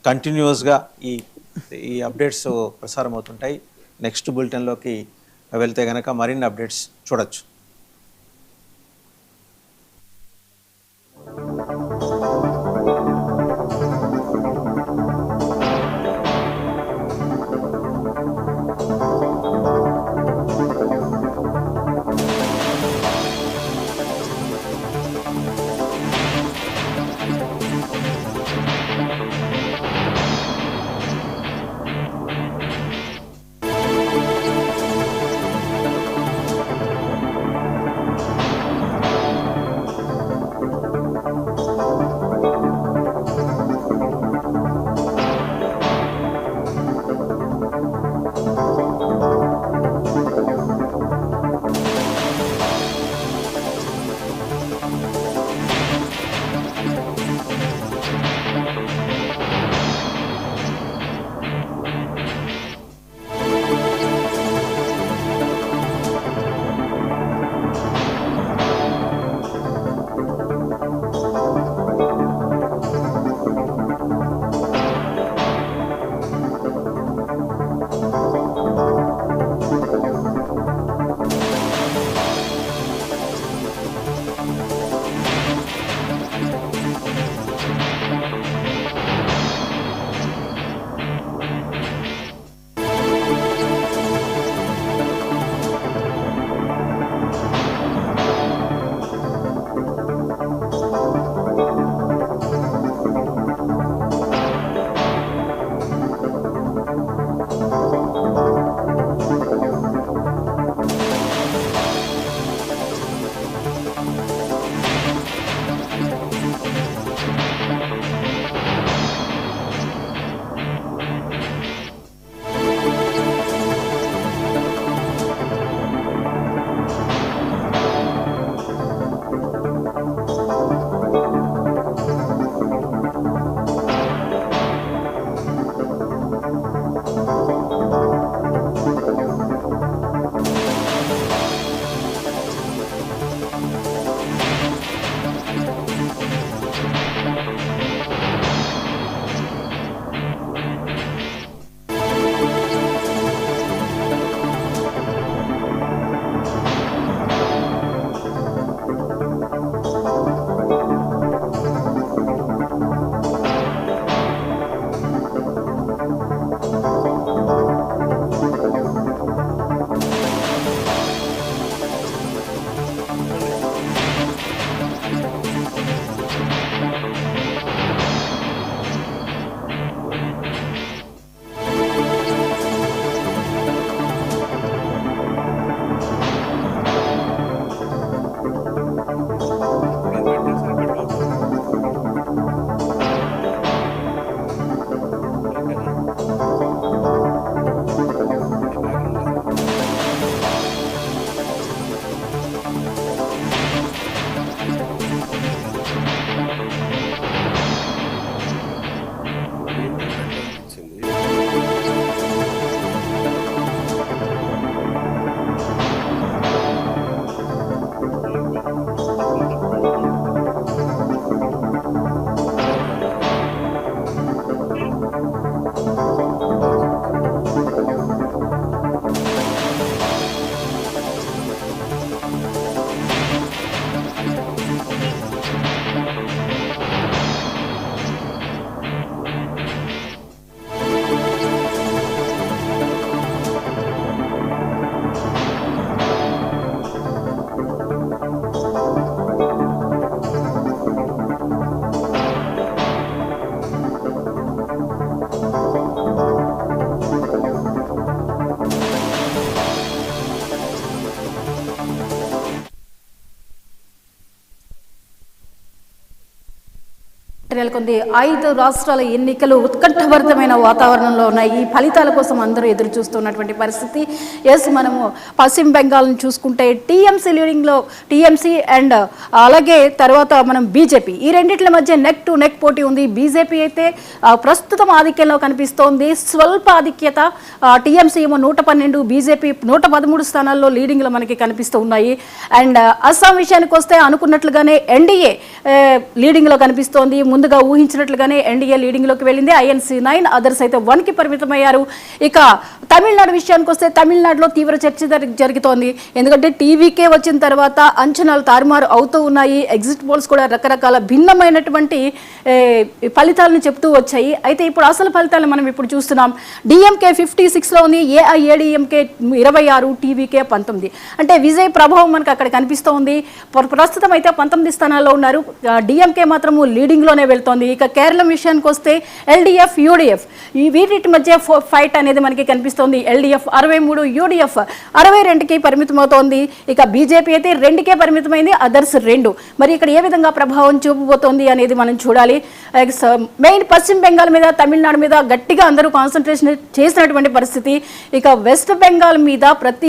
కంటిన్యూస్గా ఈ అప్డేట్స్ ప్రసారం అవుతుంటాయి. నెక్స్ట్ బులెటిన్లోకి వెళ్తే కనుక మరిన్ని అప్డేట్స్ చూడొచ్చు. నెలకొంది. 5 రాష్ట్రాల ఎన్నికలు ఉత్కంఠభరితమైన వాతావరణంలో ఉన్నాయి. ఈ ఫలితాల కోసం అందరూ ఎదురు చూస్తున్నటువంటి పరిస్థితి. మనము పశ్చిమ బెంగాల్ని చూసుకుంటే టీఎంసీ లీడింగ్లో, టీఎంసీ అండ్ అలాగే తర్వాత మనం బీజేపీ, ఈ రెండిట్ల మధ్య నెక్ టు నెక్ పోటీ ఉంది. బీజేపీ అయితే ప్రస్తుతం ఆధిక్యంలో కనిపిస్తోంది. స్వల్ప ఆధిక్యత. టీఎంసీ ఏమో 112, బీజేపీ 113 స్థానాల్లో లీడింగ్లో మనకి కనిపిస్తూ ఉన్నాయి. అండ్ అస్సాం విషయానికి వస్తే అనుకున్నట్లుగానే ఎన్డీఏ లీడింగ్లో కనిపిస్తోంది. ముందుగా ముందుగా ఊహించినట్లుగానే ఎన్డీఏ లీడింగ్లోకి వెళ్ళింది. ఐఎన్సీ 9, అదర్స్ అయితే 1కి పరిమితమయ్యారు. ఇక తమిళనాడు విషయానికి వస్తే తమిళనాడులో తీవ్ర చర్చ జరుగుతోంది. ఎందుకంటే టీవీకే వచ్చిన తర్వాత అంచనాలు తారుమారు అవుతూ ఉన్నాయి. ఎగ్జిట్ పోల్స్ కూడా రకరకాల భిన్నమైనటువంటి ఫలితాలను చెప్తూ వచ్చాయి. అయితే ఇప్పుడు అసలు ఫలితాలను మనం ఇప్పుడు చూస్తున్నాం. డిఎంకే 56లో ఉంది, ఏఐఏడిఎంకే 26, టీవీకే 19. అంటే విజయ్ ప్రభావం మనకు అక్కడ కనిపిస్తూ ఉంది. ప్రస్తుతం అయితే 19 స్థానాల్లో ఉన్నారు. డిఎంకే మాత్రము లీడింగ్లోనే వెళ్తోంది. ఇక కేరళం విషయానికి వస్తే ఎల్డీఎఫ్, యూడీఎఫ్ ఈ వీటి మధ్య ఫైట్ అనేది మనకి కనిపిస్తోంది. ఎల్డీఎఫ్ 63, యూడీఎఫ్ 62కి పరిమితమవుతోంది. ఇక బీజేపీ అయితే 2కే పరిమితమైంది, అదర్స్ 2. మరి ఇక్కడ ఏ విధంగా ప్రభావం చూపబోతోంది అనేది మనం చూడాలి. మెయిన్ పశ్చిమ బెంగాల్ మీద, తమిళనాడు మీద గట్టిగా అందరూ కాన్సన్ట్రేషన్ చేసినటువంటి పరిస్థితి. ఇక వెస్ట్ బెంగాల్ మీద ప్రతి